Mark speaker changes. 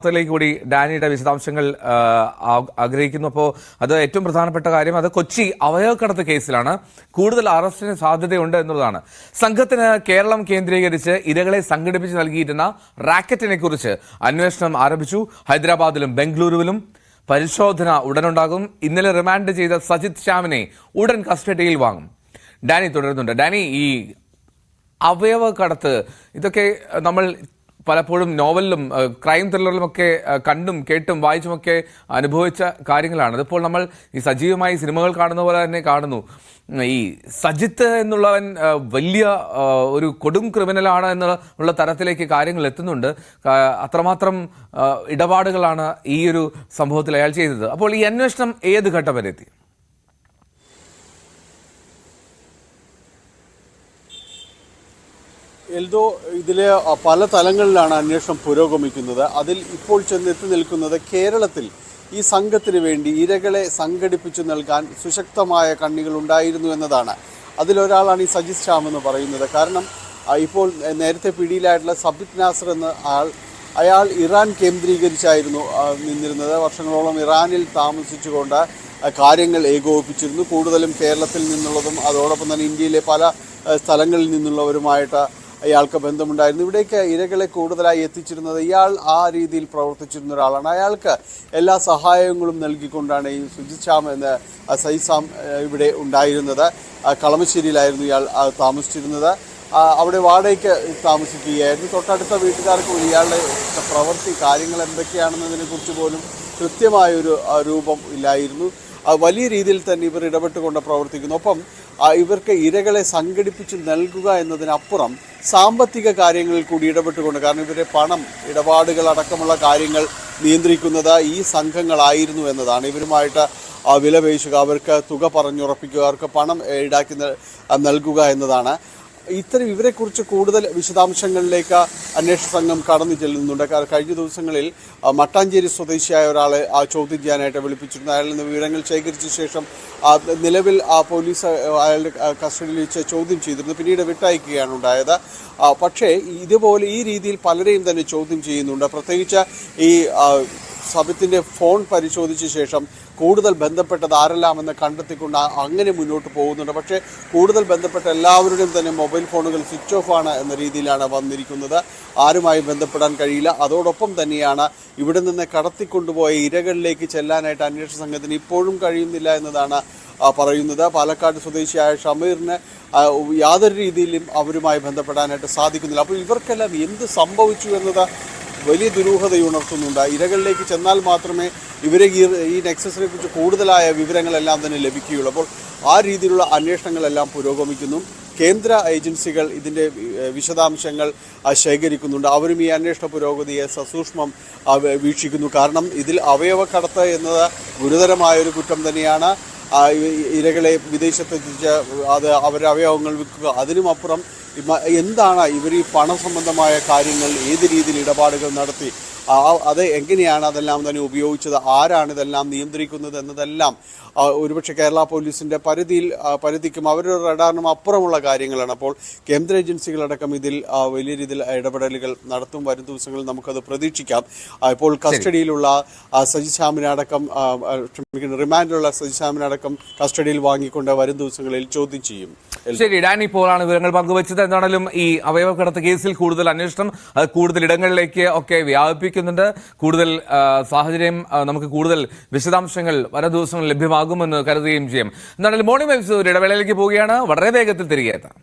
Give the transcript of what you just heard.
Speaker 1: ത്തിലേക്ക് കൂടി ഡാനിയുടെ വിശദാംശങ്ങൾ ആഗ്രഹിക്കുന്നു. അപ്പോൾ അത് ഏറ്റവും പ്രധാനപ്പെട്ട കാര്യം അത് കൊച്ചി അവയവക്കടത്ത് കേസിലാണ്. കൂടുതൽ അറസ്റ്റിന് സാധ്യതയുണ്ട് എന്നുള്ളതാണ്. സംഘത്തിന് കേരളം കേന്ദ്രീകരിച്ച് ഇരകളെ സംഘടിപ്പിച്ച് നൽകിയിരുന്ന റാക്കറ്റിനെ കുറിച്ച് അന്വേഷണം ആരംഭിച്ചു. ഹൈദരാബാദിലും ബംഗളൂരുവിലും പരിശോധന ഉടനുണ്ടാകും. ഇന്നലെ റിമാൻഡ് ചെയ്ത സജിത് ശ്യാമിനെ ഉടൻ കസ്റ്റഡിയിൽ വാങ്ങും. ഡാനി തുടരുന്നുണ്ട്. ഡാനി, ഈ അവയവക്കടത്ത് ഇതൊക്കെ നമ്മൾ പലപ്പോഴും നോവലിലും ക്രൈം ത്രില്ലറിലുമൊക്കെ കണ്ടും കേട്ടും വായിച്ചുമൊക്കെ അനുഭവിച്ച കാര്യങ്ങളാണ്. അതിപ്പോൾ നമ്മൾ ഈ സജീവമായി സിനിമകൾ കാണുന്ന പോലെ തന്നെ കാണുന്നു. ഈ സജിത്ത് എന്നുള്ളവൻ വലിയ ഒരു കൊടും ക്രിമിനലാണ് എന്നുള്ള തരത്തിലേക്ക് കാര്യങ്ങൾ എത്തുന്നുണ്ട്. അത്രമാത്രം ഇടപാടുകളാണ് ഈ ഒരു സംഭവത്തിൽ അയാൾ ചെയ്തത്. അപ്പോൾ ഈ അന്വേഷണം ഏത് ഘട്ടം വരെ എത്തി?
Speaker 2: എൽദോ, ഇതിലെ പല തലങ്ങളിലാണ് അന്വേഷണം പുരോഗമിക്കുന്നത്. അതിൽ ഇപ്പോൾ ചെന്നെത്തി നിൽക്കുന്നത് കേരളത്തിൽ ഈ സംഘത്തിന് വേണ്ടി ഇരകളെ സംഘടിപ്പിച്ചു നൽകാൻ സുശക്തമായ കണ്ണികൾ ഉണ്ടായിരുന്നു എന്നതാണ്. അതിലൊരാളാണ് ഈ സജിത് ശ്യാം എന്ന് പറയുന്നത്. കാരണം ഇപ്പോൾ നേരത്തെ പിടിയിലായിട്ടുള്ള സബിത് നാസർ എന്ന അയാൾ ഇറാൻ കേന്ദ്രീകരിച്ചായിരുന്നു നിന്നിരുന്നത്. വർഷങ്ങളോളം ഇറാനിൽ താമസിച്ചുകൊണ്ട് കാര്യങ്ങൾ ഏകോപിപ്പിച്ചിരുന്നു. കൂടുതലും കേരളത്തിൽ നിന്നുള്ളതും അതോടൊപ്പം തന്നെ ഇന്ത്യയിലെ പല സ്ഥലങ്ങളിൽ നിന്നുള്ളവരുമായിട്ട് അയാൾക്ക് ബന്ധമുണ്ടായിരുന്നു. ഇവിടേക്ക് ഇരകളെ കൂടുതലായി എത്തിച്ചിരുന്നത് ഇയാൾ ആ രീതിയിൽ പ്രവർത്തിച്ചിരുന്ന ഒരാളാണ്. അയാൾക്ക് എല്ലാ സഹായങ്ങളും നൽകിക്കൊണ്ടാണ് ഈ സജിത് ശ്യാം എന്ന സൈസാം ഇവിടെ ഉണ്ടായിരുന്നത്. കളമശ്ശേരിയിലായിരുന്നു ഇയാൾ താമസിച്ചിരുന്നത്. അവിടെ വാടകയ്ക്ക് താമസിക്കുകയായിരുന്നു. തൊട്ടടുത്ത വീട്ടുകാർക്ക് ഇയാളുടെ പ്രവൃത്തി കാര്യങ്ങൾ എന്തൊക്കെയാണെന്നതിനെക്കുറിച്ച് പോലും കൃത്യമായൊരു രൂപം ഇല്ലായിരുന്നു. വലിയ രീതിയിൽ തന്നെ ഇവർ ഇടപെട്ടുകൊണ്ട് പ്രവർത്തിക്കുന്നു. ഒപ്പം ഇവർക്ക് ഇരകളെ സംഘടിപ്പിച്ച് നൽകുക എന്നതിനപ്പുറം സാമ്പത്തിക കാര്യങ്ങളിൽ കൂടി ഇടപെട്ടുകൊണ്ട്, കാരണം ഇവരെ പണം ഇടപാടുകൾ അടക്കമുള്ള കാര്യങ്ങൾ നിയന്ത്രിക്കുന്നത് ഈ സംഘങ്ങളായിരുന്നു എന്നതാണ്. ഇവരുമായിട്ട് വിലപേശുക, അവർക്ക് തുക പറഞ്ഞുറപ്പിക്കുക, അവർക്ക് പണം ഈടാക്കി നൽകുക എന്നതാണ്. ഇവരെക്കുറിച്ച് കൂടുതൽ വിശദാംശങ്ങളിലേക്ക് അന്വേഷണ സംഘം കടന്നു ചെല്ലുന്നുണ്ട്. കഴിഞ്ഞ ദിവസങ്ങളിൽ മട്ടാഞ്ചേരി സ്വദേശിയായ ഒരാളെ ചോദ്യം ചെയ്യാനായിട്ട് വിളിപ്പിച്ചിരുന്നു. അയാളിൽ നിന്ന് വിവരങ്ങൾ ശേഖരിച്ച ശേഷം നിലവിൽ പോലീസ് അയാളുടെ കസ്റ്റഡിയിൽ വെച്ച് ചോദ്യം ചെയ്തിരുന്നു. പിന്നീട് വിട്ടയക്കുകയാണ് ഉണ്ടായത്. പക്ഷേ ഇതുപോലെ ഈ രീതിയിൽ പലരെയും തന്നെ ചോദ്യം ചെയ്യുന്നുണ്ട്. പ്രത്യേകിച്ച് ഈ സബിത്തിൻ്റെ ഫോൺ പരിശോധിച്ച ശേഷം കൂടുതൽ ബന്ധപ്പെട്ടത് ആരെല്ലാമെന്ന് കണ്ടെത്തിക്കൊണ്ട് അങ്ങനെ മുന്നോട്ട് പോകുന്നുണ്ട്. പക്ഷേ കൂടുതൽ ബന്ധപ്പെട്ട എല്ലാവരുടെയും തന്നെ മൊബൈൽ ഫോണുകൾ സ്വിച്ച് ഓഫ് ആണ് എന്ന രീതിയിലാണ് വന്നിരിക്കുന്നത്. ആരുമായി ബന്ധപ്പെടാൻ കഴിയില്ല. അതോടൊപ്പം തന്നെയാണ് ഇവിടെ നിന്ന് കടത്തിക്കൊണ്ടുപോയ ഇരകളിലേക്ക് ചെല്ലാനായിട്ട് അന്വേഷണ സംഘത്തിന് ഇപ്പോഴും കഴിയുന്നില്ല എന്നതാണ് പറയുന്നത്. പാലക്കാട് സ്വദേശിയായ ഷമീറിന് യാതൊരു രീതിയിലും അവരുമായി ബന്ധപ്പെടാനായിട്ട് സാധിക്കുന്നില്ല. അപ്പോൾ ഇവർക്കെല്ലാം എന്ത് സംഭവിച്ചു എന്നത് വലിയ ദുരൂഹതയുണർത്തുന്നുണ്ട്. ഇരകളിലേക്ക് ചെന്നാൽ മാത്രമേ ഇവരെ ഈ നെക്സസിനെ കുറിച്ച് കൂടുതലായ വിവരങ്ങളെല്ലാം തന്നെ ലഭിക്കുകയുള്ളൂ. അപ്പോൾ ആ രീതിയിലുള്ള അന്വേഷണങ്ങളെല്ലാം പുരോഗമിക്കുന്നു. കേന്ദ്ര ഏജൻസികൾ ഇതിൻ്റെ വിശദാംശങ്ങൾ ശേഖരിക്കുന്നുണ്ട്. അവരും ഈ അന്വേഷണ പുരോഗതിയെ സസൂക്ഷ്മം വീക്ഷിക്കുന്നു. കാരണം ഇതിൽ അവയവക്കടത്ത് എന്നത് ഗുരുതരമായൊരു കുറ്റം തന്നെയാണ്. ഇരകളെ വിദേശത്തെത്തിച്ച് അവരുടെ അവയവങ്ങൾ വിൽക്കുക, അതിനുമപ്പുറം എന്താണ് ഇവർ ഈ പണസംബന്ധമായ കാര്യങ്ങൾ ഏത് രീതിയിൽ ഇടപാടുകൾ നടത്തി, അത് എങ്ങനെയാണ് അതെല്ലാം തന്നെ ഉപയോഗിച്ചത്, ആരാണ് ഇതെല്ലാം നിയന്ത്രിക്കുന്നത് എന്നതെല്ലാം ഒരുപക്ഷെ കേരള പോലീസിൻ്റെ പരിധിക്കും അവരുടെ റഡാറിനും അപ്പുറമുള്ള കാര്യങ്ങളാണ്. അപ്പോൾ കേന്ദ്ര ഏജൻസികളടക്കം ഇതിൽ വലിയ രീതിയിൽ ഇടപെടലുകൾ നടത്തും. വരും ദിവസങ്ങളിൽ നമുക്കത് പ്രതീക്ഷിക്കാം. ഇപ്പോൾ കസ്റ്റഡിയിലുള്ള സജിത് ശ്യാമിനടക്കം റിമാൻഡിലുള്ള സജിത് ശ്യാമിനടക്കം കസ്റ്റഡിയിൽ വാങ്ങിക്കൊണ്ട് വരും ദിവസങ്ങളിൽ ചോദ്യം ചെയ്യും.
Speaker 1: ശരി, ഡാനി പോളാണ് വിവരങ്ങൾ പങ്കുവച്ചത്. എന്താണെങ്കിലും ഈ അവയവക്കടത്ത് കേസിൽ കൂടുതൽ അന്വേഷണം അത് കൂടുതൽ ഇടങ്ങളിലേക്ക് ഒക്കെ വ്യാപിപ്പിക്കുന്നുണ്ട്. കൂടുതൽ സാഹചര്യം നമുക്ക് കൂടുതൽ വിശദാംശങ്ങൾ വരും ദിവസങ്ങൾ ലഭ്യമാകുമെന്ന് കരുതുകയും ചെയ്യും. എന്താണെങ്കിലും മോർണിംഗ് വൈബ്സ് ഒരു ഇടവേളയിലേക്ക് പോവുകയാണ്. വളരെ വേഗത്തിൽ തിരികെ എത്താം.